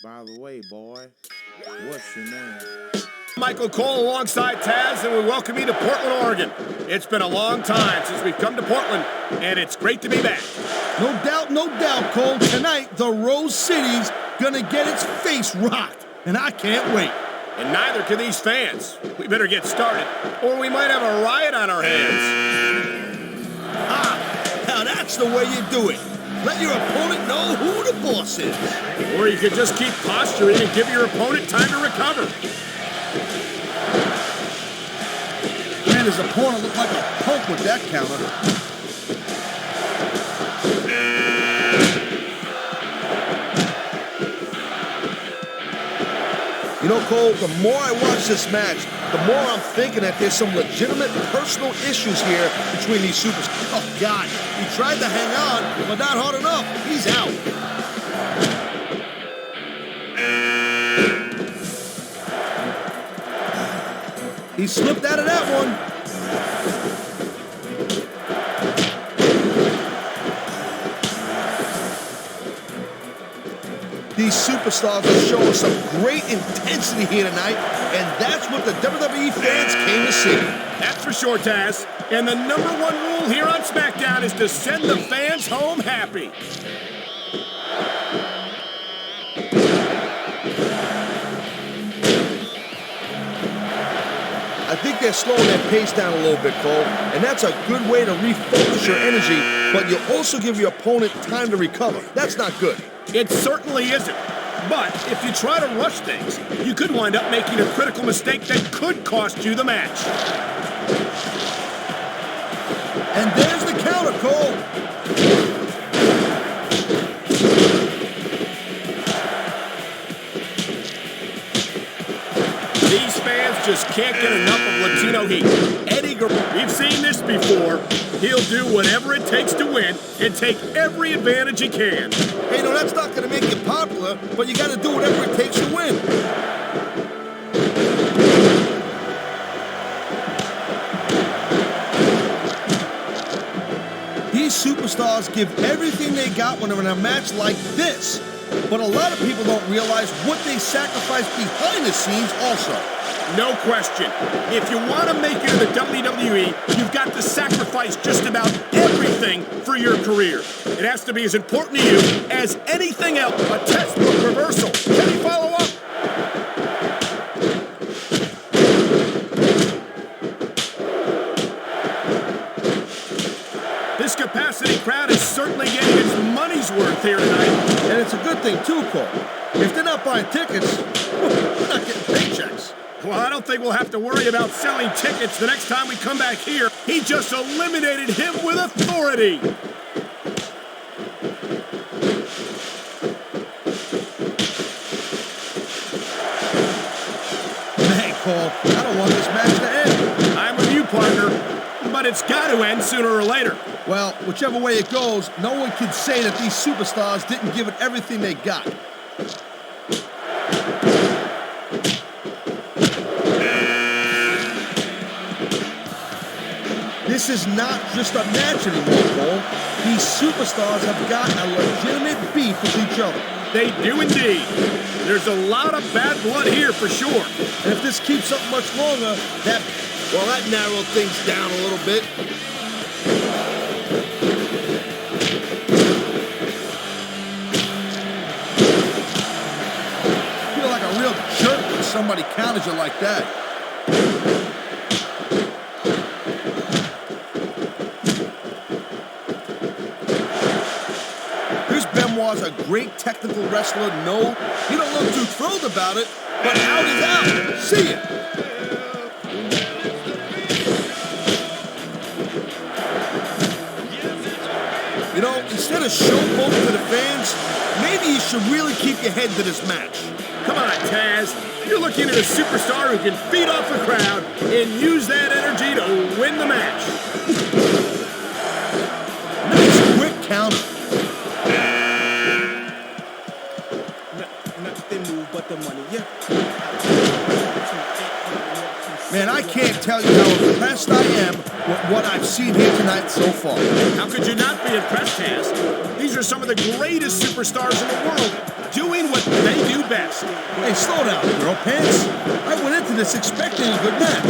By the way, boy, what's your name? Michael Cole alongside Taz, and we welcome you to Portland, Oregon. It's been a long time since we've come to Portland, and it's great to be back. No doubt, Cole. Tonight, the Rose City's gonna get its face rocked, and I can't wait. And neither can these fans. We better get started, or we might have a riot on our hands. Now that's the way you do it. Let your opponent know who the boss is. Or you could just keep posturing and give your opponent time to recover. Man, his opponent looked like a punk with that counter. You know, Cole, the more I watch this match, the more I'm thinking that there's some legitimate personal issues here between these superstars. Oh, God. He tried to hang on, but not hard enough. He's out. He slipped out of that one. These superstars are showing some great intensity here tonight, and that's what the WWE fans came to see. That's for sure, Taz. And the #1 rule here on SmackDown is to send the fans home happy. I think they're slowing their pace down a little bit, Cole, and that's a good way to refocus your energy, but you also give your opponent time to recover. That's not good. It certainly isn't. But if you try to rush things, you could wind up making a critical mistake that could cost you the match. And there's the counter, Cole. These fans just can't get enough of Latino heat. Eddie Guerrero, we've seen this before. He'll do whatever it takes to win and take every advantage he can. Hey, no, that's not going to make you popular, but you got to do whatever it takes to win. These superstars give everything they got when they're in a match like this. But a lot of people don't realize what they sacrifice behind the scenes also. No question. If you want to make it to the WWE, you've got to sacrifice just about everything for your career. It has to be as important to you as anything else. A textbook reversal. Can you follow up? This capacity crowd is certainly getting its money's worth here tonight. And it's a good thing, too, Cole. If they're not buying tickets, we're not getting paychecks. Well, I don't think we'll have to worry about selling tickets the next time we come back here. He just eliminated him with authority. Man, Cole, I don't want this match to end. I'm with you, partner, but it's got to end sooner or later. Well, whichever way it goes, no one can say that these superstars didn't give it everything they got. This is not just a match anymore, Cole. These superstars have got a legitimate beef with each other. They do indeed. There's a lot of bad blood here for sure. And if this keeps up much longer, that narrowed things down a little bit. You feel like a real jerk when somebody counters you like that. Benoit's a great technical wrestler. No, he don't look too thrilled about it, but out is out. See it. You know, instead of showboating to the fans, maybe you should really keep your head to this match. Come on, Taz. You're looking at a superstar who can feed off the crowd and use that energy to win the match. Nice quick counter. Man, I can't tell you how impressed I am with what I've seen here tonight so far. How could you not be impressed, Taz? These are some of the greatest superstars in the world doing what they do best. last. Hey, slow down, girl pants. I went into this expecting a good match.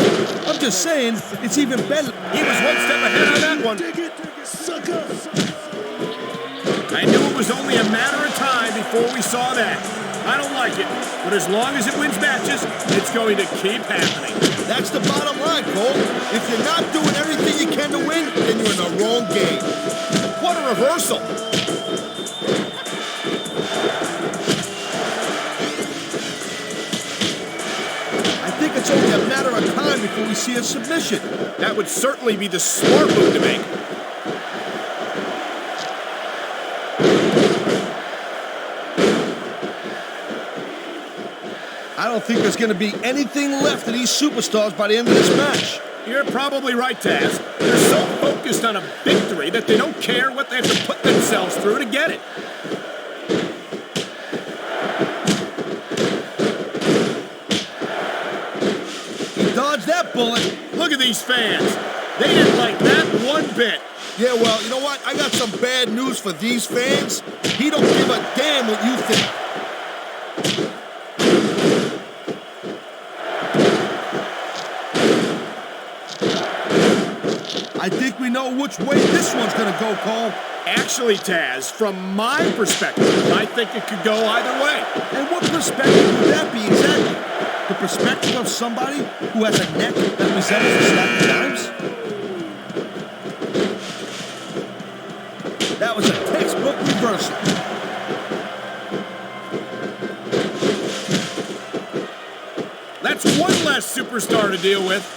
I'm just saying, it's even better. He was one step ahead on that one. I knew it was only a matter of time before we saw that. I don't like it, but as long as it wins matches, it's going to keep happening. That's the bottom line, Cole. If you're not doing everything you can to win, then you're in the wrong game. What a reversal. I think it's only a matter of time before we see a submission. That would certainly be the smart move to make. I don't think there's going to be anything left of these superstars by the end of this match. You're probably right, Taz. They're so focused on a victory that they don't care what they have to put themselves through to get it. He dodged that bullet. Look at these fans. They didn't like that one bit. Yeah, well, you know what? I got some bad news for these fans. He don't give a damn what you think. I think we know which way this one's going to go, Cole. Actually, Taz, from my perspective, I think it could go either way. And what perspective would that be exactly? The perspective of somebody who has a neck that resembles a stack of dimes? That was a textbook reversal. That's one less superstar to deal with.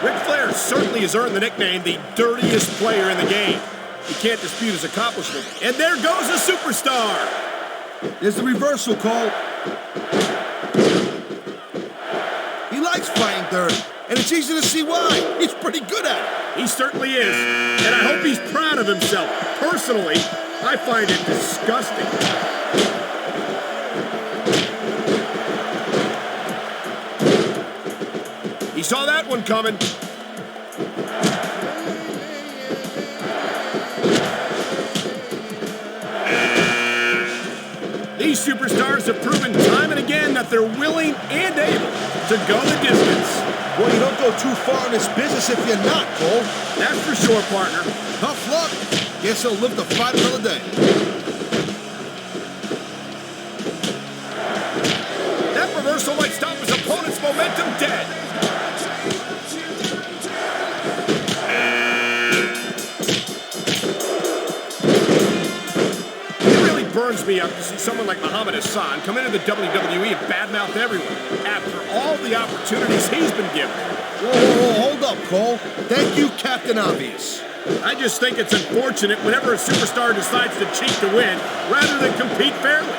Ric Flair certainly has earned the nickname the dirtiest player in the game. You can't dispute his accomplishment. And there goes a superstar. There's the reversal, Cole. He likes fighting dirty, and it's easy to see why. He's pretty good at it. He certainly is. And I hope he's proud of himself. Personally, I find it disgusting. He saw that one coming. These superstars have proven time and again that they're willing and able to go the distance. Well, you don't go too far in this business if you're not, Cole. That's for sure, partner. Tough luck. Guess he'll live to fight another day. That reversal might stop his opponent's momentum dead. Burns me up to see someone like Muhammad Hassan come into the WWE and badmouth everyone after all the opportunities he's been given. Whoa, hold up, Cole. Thank you, Captain Obvious. I just think it's unfortunate whenever a superstar decides to cheat to win rather than compete fairly.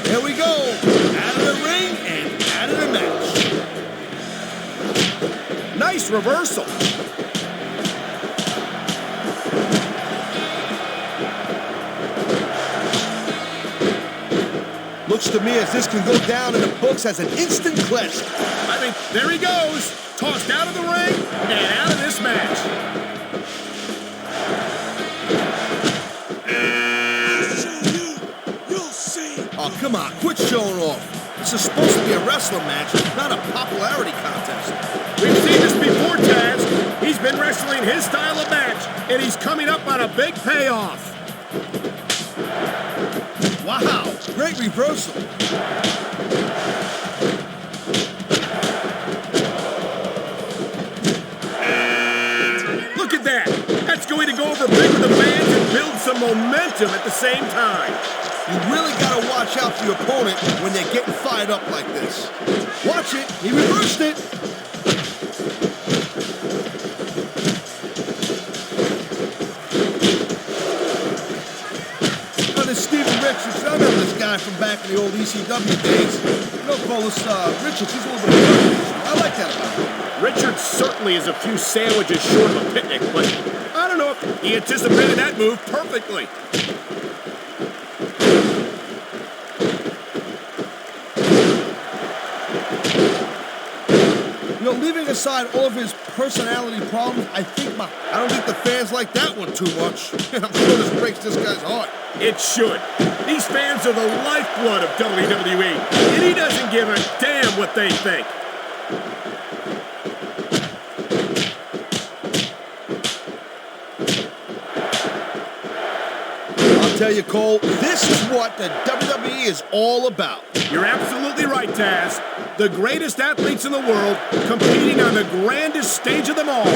There we go. Out of the ring and out of the match. Nice reversal. Looks to me as this can go down in the books as an instant classic. I think there he goes. Tossed out of the ring and out of this match. You'll see. Oh, come on. Quit showing off. This is supposed to be a wrestling match, not a popularity contest. We've seen this before, Taz. He's been wrestling his style of match, and he's coming up on a big payoff. Wow, great reversal. Look at that. That's going to go over big with the fans and build some momentum at the same time. You really got to watch out for your opponent when they're getting fired up like this. Watch it. He reversed it. Steven Richards, I remember this guy from back in the old ECW days. You know, call this Richards, he's a little bit of I like that about him. Richards certainly is a few sandwiches short of a picnic, but I don't know if he anticipated that move perfectly. You know, leaving aside all of his personality problems, I don't think the fans like that one too much. I'm sure this breaks this guy's heart. It should. These fans are the lifeblood of WWE, and he doesn't give a damn what they think. I'll tell you, Cole, this is what the WWE is all about. You're absolutely right, Taz. The greatest athletes in the world competing on the grandest stage of them all.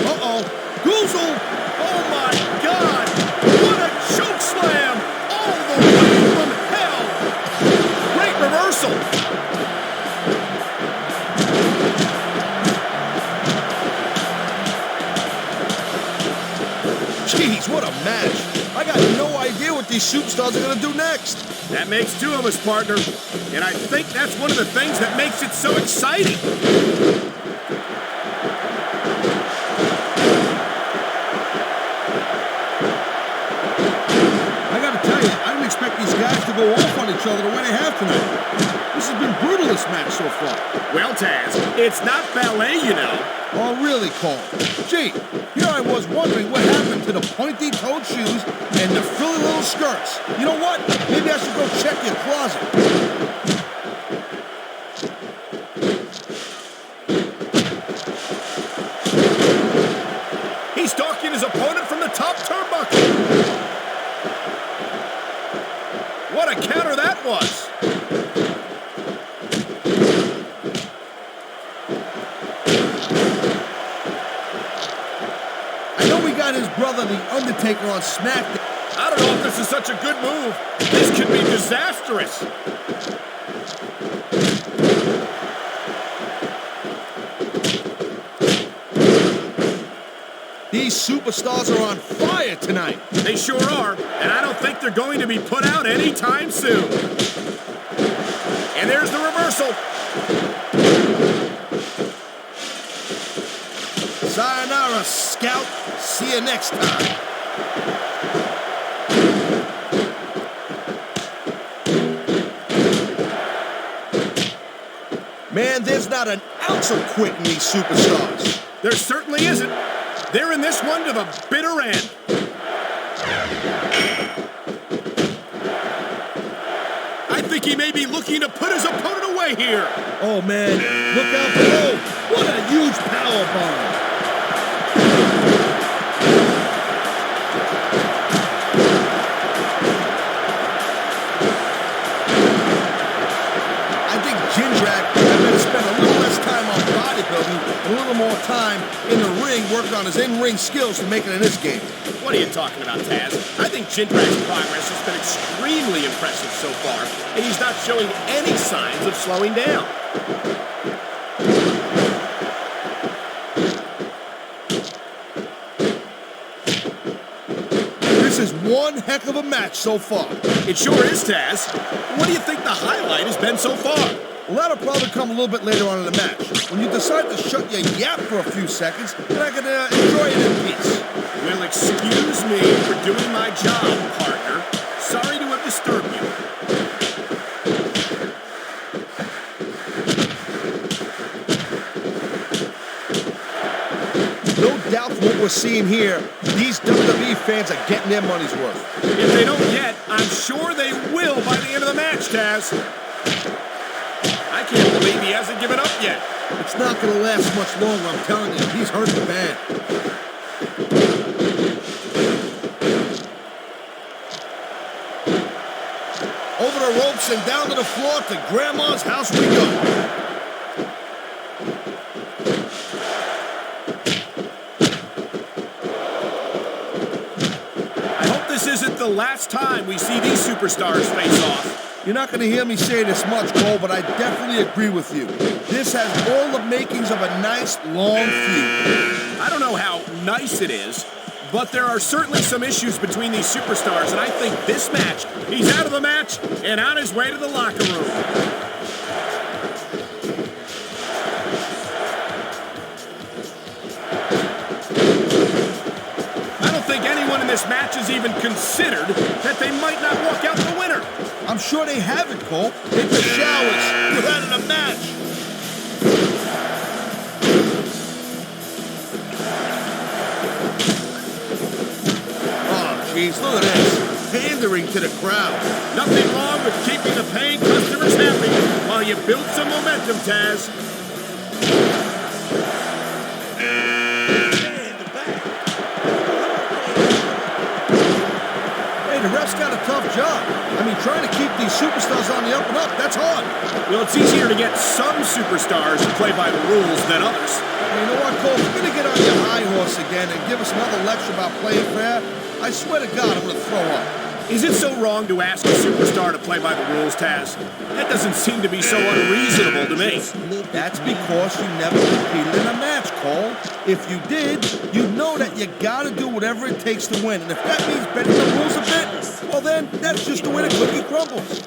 Uh-oh. Goozle! Oh, my God! What a choke slam! All the way from hell! Great reversal! Jeez, what a match. I got no idea what these superstars are going to do next. That makes two of us, partner. And I think that's one of the things that makes it so exciting. I got to tell you, I didn't expect these guys to go off on each other the way they have tonight. This has been brutal, this match so far. Well, Taz, it's not ballet, you know. Oh, really, Cole? Gee, here I was wondering what happened to the pointy-toed shoes and the frilly little skirts. You know what? Maybe I should go check your closet. He's stalking his opponent from the top turnbuckle. What a counter that was. His brother, The Undertaker, on SmackDown. I don't know if this is such a good move. This could be disastrous. These superstars are on fire tonight. They sure are, and I don't think they're going to be put out anytime soon. And there's the reversal. Sayonara, Scout. See you next time. Man, there's not an ounce of quit in these superstars. There certainly isn't. They're in this one to the bitter end. I think he may be looking to put his opponent away here. Oh, man. Look out below. What a huge powerbomb. A little more time in the ring working on his in-ring skills to make it in this game. What are you talking about, Taz? I think Jindrak's progress has been extremely impressive so far, and he's not showing any signs of slowing down. This is one heck of a match so far. It sure is, Taz. What do you think the highlight has been so far? Well, that'll probably come a little bit later on in the match. When you decide to shut your yap for a few seconds, then I can enjoy it in peace. Well, excuse me for doing my job, partner. Sorry to have disturbed you. No doubt from what we're seeing here, these WWE fans are getting their money's worth. If they don't yet, I'm sure they will by the end of the match, Taz. I can't believe he hasn't given up yet. It's not going to last much longer, I'm telling you. He's hurt bad. Over the ropes and down to the floor to Grandma's house we go. I hope this isn't the last time we see these superstars face off. You're not going to hear me say this much, Cole, but I definitely agree with you. This has all the makings of a nice, long feud. I don't know how nice it is, but there are certainly some issues between these superstars, and I think this match, he's out of the match and on his way to the locker room. I don't think anyone in this match has even considered that they might not walk out the winner. I'm I'm sure they have it, Cole. Hit the showers. You're out of the match. Oh, jeez, look at this. Pandering to the crowd. Nothing wrong with keeping the paying customers happy while you build some momentum, Taz. Hey, the ref's got a tough job. I mean, trying to keep these superstars on the up and up, that's hard. Well, it's easier to get some superstars to play by the rules than others. Hey, you know what, Cole? If you're going to get on your high horse again and give us another lecture about playing fair, I swear to God, I'm going to throw up. Is it so wrong to ask a superstar to play by the rules, Taz? That doesn't seem to be so unreasonable to me. That's because you never competed in a match, Cole. If you did, you'd know that you gotta do whatever it takes to win. And if that means bending the rules a bit, well then, that's just the way the cookie crumbles.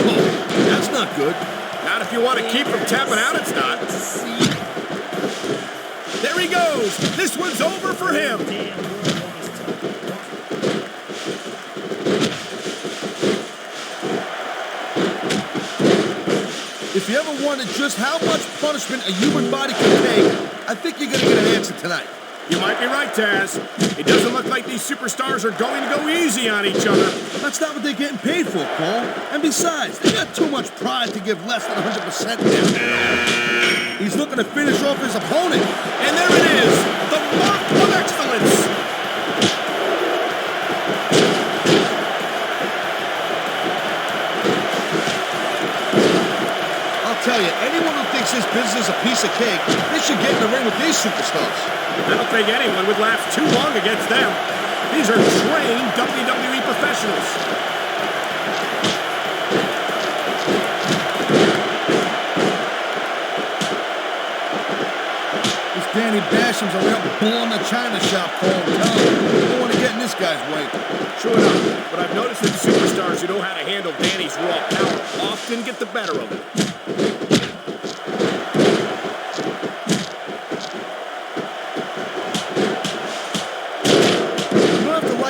Oh, that's not good. Not if you want to keep from tapping out, it's not. There he goes. This one's over for him. If you ever wondered just how much punishment a human body can take, I think you're going to get an answer tonight. You might be right, Taz. It doesn't look like these superstars are going to go easy on each other. That's not what they're getting paid for, Paul. And besides, they got too much pride to give less than 100% there. He's looking to finish off his opponent. And there it is, the mark of excellence. I'll tell you, anyone who thinks this business is a piece of cake, they should get in the ring with these superstars. I don't think anyone would last too long against them. These are trained WWE professionals. This Danny Basham's a real bull in the china shop, Paul. You don't want to get in this guy's way. True enough, but I've noticed that superstars who know how to handle Danny's raw power often get the better of it.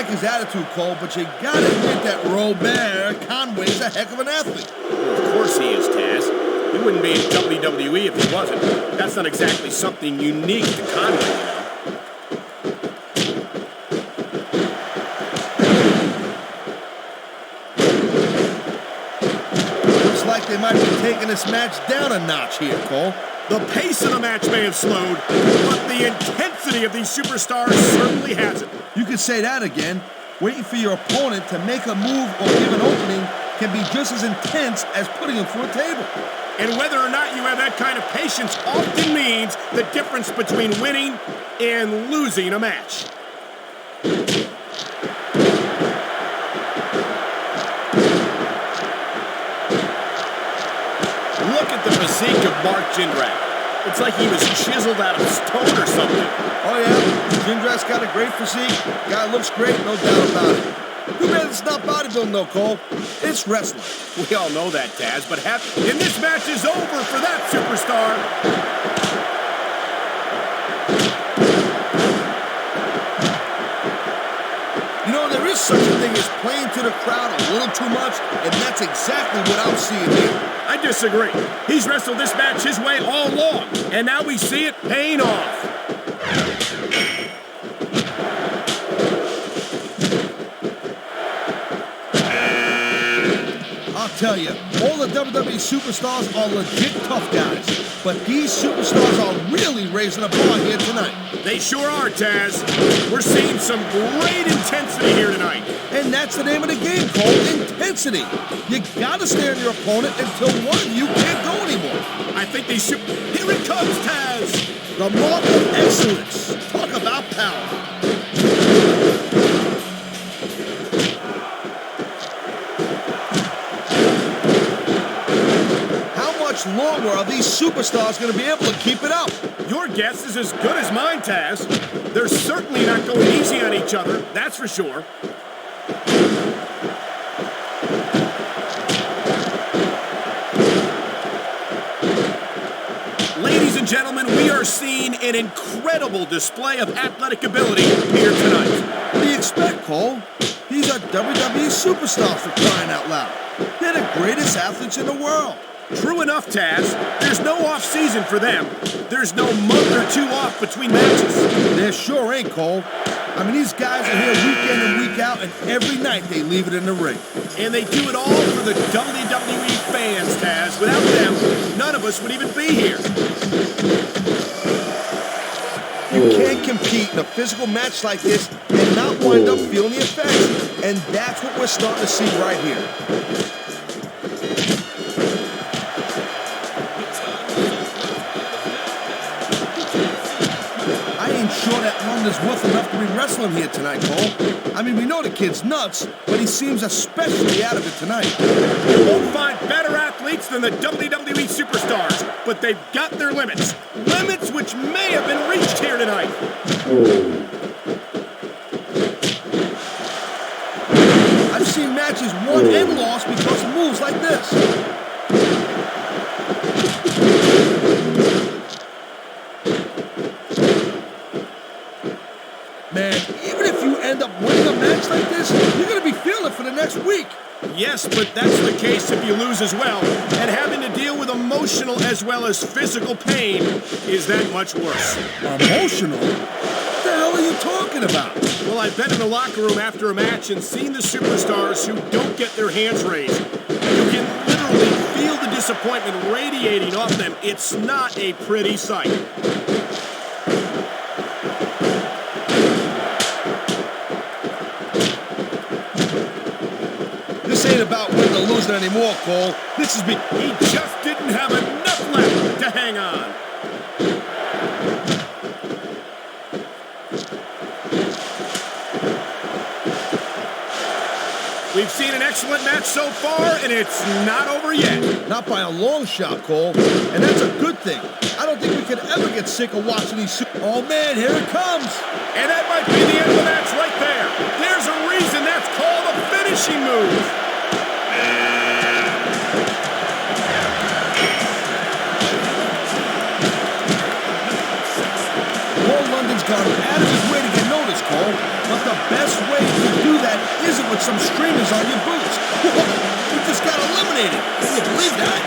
His attitude, Cole, but you gotta admit that Robert Conway's a heck of an athlete. Well, of course he is, Taz. He wouldn't be in WWE if he wasn't. That's not exactly something unique to Conway, you know. Looks like they might be taking this match down a notch here, Cole. The pace of the match may have slowed, but the intensity of these superstars certainly hasn't. You could say that again. Waiting for your opponent to make a move or give an opening can be just as intense as putting him through a table. And whether or not you have that kind of patience often means the difference between winning and losing a match. Look at the physique of Mark Jindrak. It's like he was chiseled out of stone or something. Oh, yeah. Jindrak's got a great physique. Guy looks great, no doubt about it. Too bad it's not bodybuilding, though, Cole. It's wrestling. We all know that, Taz, but and this match is over for that superstar. You know, there is such a thing as playing to the crowd a little too much, and that's exactly what I'm seeing here. I disagree. He's wrestled this match his way all along, and now we see it paying off. I'll tell you, all the WWE superstars are legit tough guys, but these superstars are really raising the bar here tonight. They sure are, Taz. We're seeing some great intensity here tonight. And that's the name of the game, Cole, intensity. You gotta stare at your opponent until one of you can't go anymore. I think they should. Here it comes, Taz. The mark of excellence. Talk about power. How much longer are these superstars going to be able to keep it up? Your guess is as good as mine, Taz. They're certainly not going easy on each other, that's for sure. Ladies and gentlemen, we are seeing an incredible display of athletic ability here tonight. Cole. He's a WWE superstar for crying out loud. They're the greatest athletes in the world. True enough, Taz. There's no off-season for them. There's no month or two off between matches. There sure ain't, Cole. I mean, these guys are here week in and week out, and every night they leave it in the ring. And they do it all for the WWE fans, Taz. Without them, none of us would even be here. You can't compete in a physical match like this and not wind up feeling the effects. And that's what we're starting to see right here. I ain't sure that London's worth enough to be wrestling here tonight, Cole. I mean, we know the kid's nuts, but he seems especially out of it tonight. You won't find better athletes than the WWE superstars, but they've got their limits. Limits which may have been reached here tonight. I've seen matches won and lost because of moves like this. Man, even if you end up winning a match like this, you're going to be feeling it for the next week. Yes, but that's the case if you lose as well. And having to deal with emotional as well as physical pain is that much worse. Emotional? What the hell are you talking about? Well, I've been in the locker room after a match and seen the superstars who don't get their hands raised. You can literally feel the disappointment radiating off them. It's not a pretty sight. This ain't about winning or losing anymore, Cole. This is me. He just didn't have enough left to hang on. We've seen an excellent match so far, and it's not over yet. Not by a long shot, Cole. And that's a good thing. I don't think we could ever get sick of watching these Oh, man, here it comes. And that might be the end of the match right there. There's a reason that's called a finishing move. London's gone out of his way to get noticed, Cole. But the best way to do that isn't with some streamers on your boots. You just got eliminated. Can you believe that?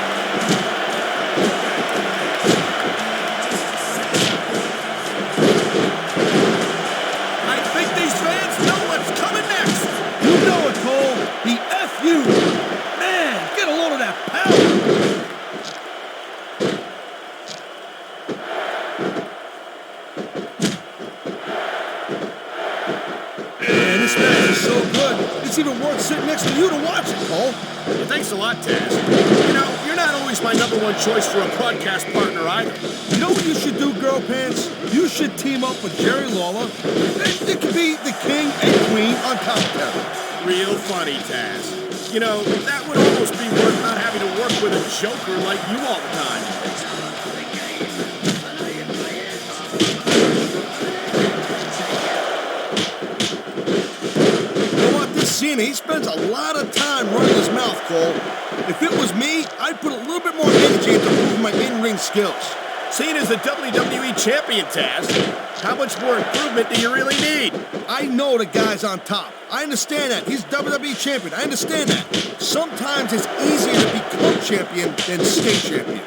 I think these fans know what's coming next. You know it, Cole. The F.U. Man, get a load of that power. This match is so good, it's even worth sitting next to you to watch it, Cole. Well, thanks a lot, Taz. You know, you're not always my number one choice for a broadcast partner either. You know what you should do, Girl Pants? You should team up with Jerry Lawler. It could be the king and queen on commentary. Real funny, Taz. You know, that would almost be worth not having to work with a joker like you all the time. Cena, he spends a lot of time running his mouth, Cole. If it was me, I'd put a little bit more energy into improving my in-ring skills. Cena's the WWE champion, Taz. How much more improvement do you really need? I know the guy's on top. I understand that. He's WWE champion. I understand that. Sometimes it's easier to become champion than stay champion.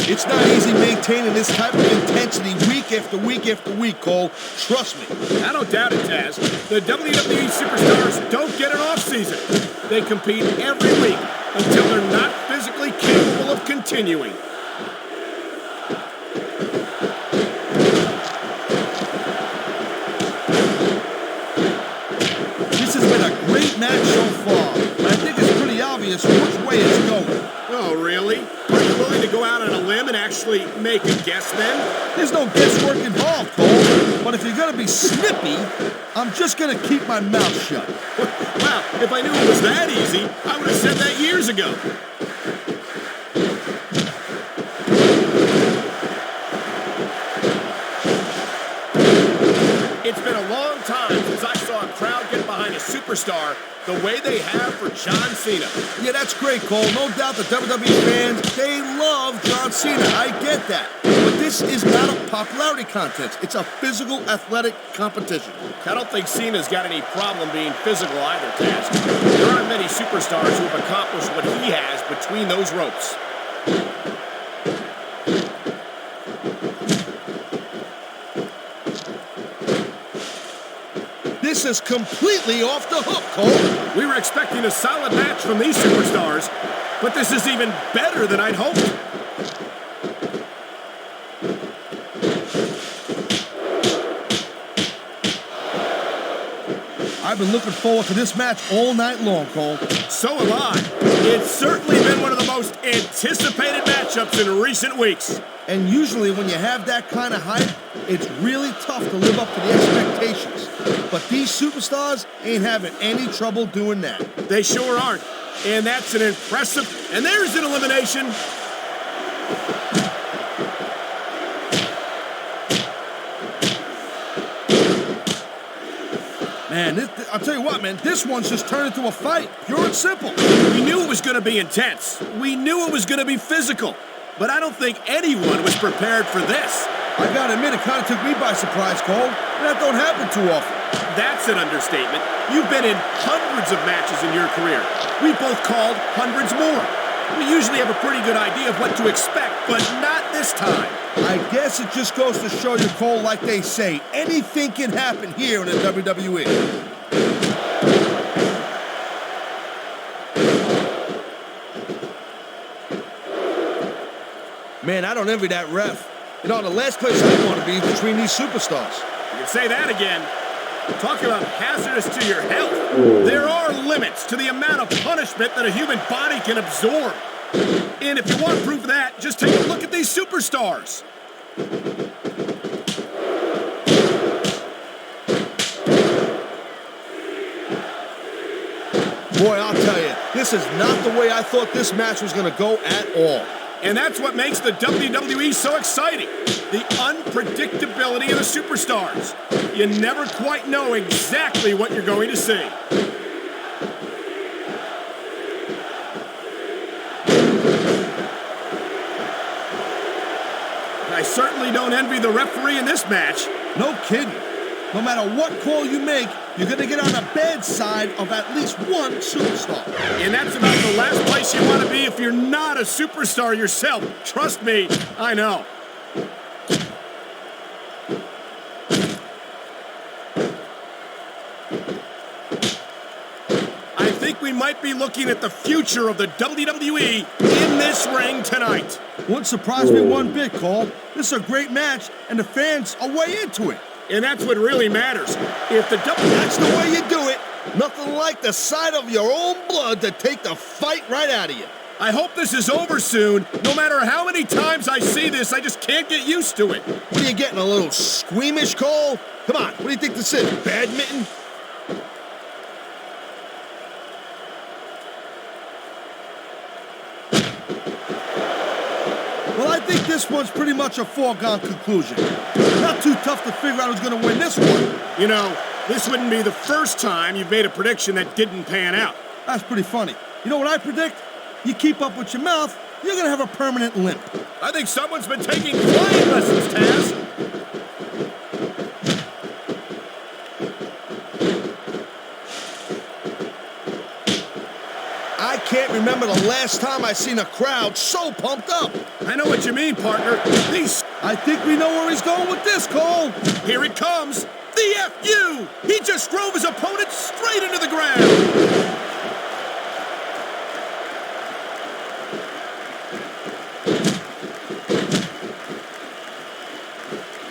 It's not easy maintaining this type of intensity week after week after week, Cole. Trust me. I don't doubt it, Taz. The WWE superstars don't get an off-season. They compete every week until they're not physically capable of continuing. This has been a great match so far, but I think it's pretty obvious which way it's going. Oh, really? Are you willing to go out on a limb and actually make a guess then? There's no guesswork involved, Cole. But if you're going to be snippy, I'm just going to keep my mouth shut. Wow, if I knew it was that easy, I would have said that years ago. It's been a long time since I saw a crowd get behind a superstar the way they have for John Cena. Yeah, that's great, Cole. No doubt the WWE fans, they love John Cena. Cena, I get that. But this is not a popularity contest. It's a physical, athletic competition. I don't think Cena's got any problem being physical either, Taz. There aren't many superstars who have accomplished what he has between those ropes. This is completely off the hook, Cole. We were expecting a solid match from these superstars, but this is even better than I'd hoped. I've been looking forward to this match all night long, Cole. So have I. It's certainly been one of the most anticipated matchups in recent weeks. And usually when you have that kind of hype, it's really tough to live up to the expectations. But these superstars ain't having any trouble doing that. They sure aren't. And that's an impressive... And there's an elimination. Man, I'll tell you what, man, this one's just turned into a fight, pure and simple. We knew it was going to be intense. We knew it was going to be physical. But I don't think anyone was prepared for this. I gotta admit, it kind of took me by surprise, Cole. That don't happen too often. That's an understatement. You've been in hundreds of matches in your career. We both called hundreds more. We usually have a pretty good idea of what to expect, but not this time. I guess it just goes to show you, Cole, like they say, anything can happen here in the WWE. Man, I don't envy that ref. You know, the last place I want to be is between these superstars. You can say that again. Talk about hazardous to your health. There are limits to the amount of punishment that a human body can absorb. And if you want proof of that, just take a look at these superstars. Boy, I'll tell you, this is not the way I thought this match was going to go at all. And that's what makes the WWE so exciting. The unpredictability of the superstars. You never quite know exactly what you're going to see. I certainly don't envy the referee in this match. No kidding. No matter what call you make, you're going to get on the bad side of at least one superstar. And that's about the last place you want to be if you're not a superstar yourself. Trust me, I know. I think we might be looking at the future of the WWE in this ring tonight. Wouldn't surprise me one bit, Cole. This is a great match, and the fans are way into it. And that's what really matters. If the That's the way you do it. Nothing like the sight of your own blood to take the fight right out of you. I hope this is over soon. No matter how many times I see this, I just can't get used to it. What are you getting, a little squeamish, Cole? Come on, what do you think this is, badminton? Well, I think this one's pretty much a foregone conclusion. Not too tough to figure out who's going to win this one. You know, this wouldn't be the first time you've made a prediction that didn't pan out. That's pretty funny. You know what I predict? You keep up with your mouth, you're going to have a permanent limp. I think someone's been taking flying lessons, Taz. I can't remember the last time I seen a crowd so pumped up. I know what you mean, partner. I think we know where he's going with this, Cole. Here it comes. The FU! He just drove his opponent straight into the ground.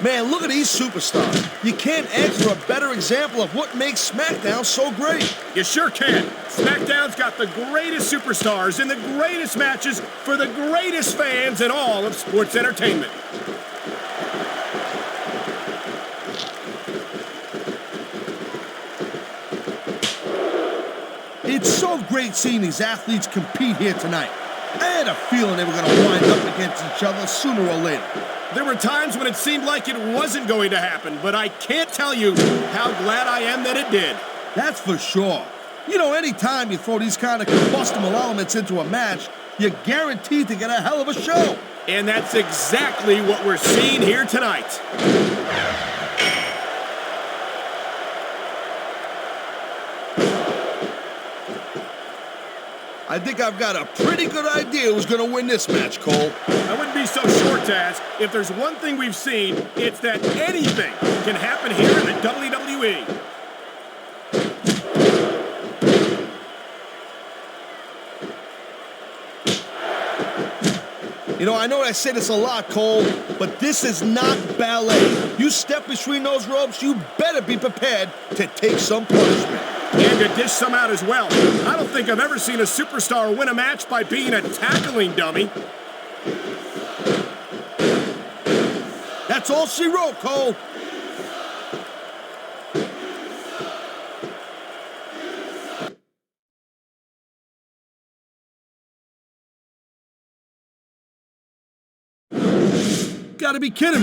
Man, look at these superstars. You can't ask for a better example of what makes SmackDown so great. You sure can. SmackDown's got the greatest superstars in the greatest matches for the greatest fans in all of sports entertainment. It's so great seeing these athletes compete here tonight. I had a feeling they were going to wind up against each other sooner or later. There were times when it seemed like it wasn't going to happen, but I can't tell you how glad I am that it did. That's for sure. You know, anytime you throw these kind of combustible elements into a match, you're guaranteed to get a hell of a show. And that's exactly what we're seeing here tonight. I think I've got a pretty good idea who's going to win this match, Cole. I wouldn't be so sure, Taz. If there's one thing we've seen, it's that anything can happen here in the WWE. You know, I know I say this a lot, Cole, but this is not ballet. You step between those ropes, you better be prepared to take some punishment. And to dish some out as well. I don't think I've ever seen a superstar win a match by being a tackling dummy. That's all she wrote, Cole. Gotta be kidding me.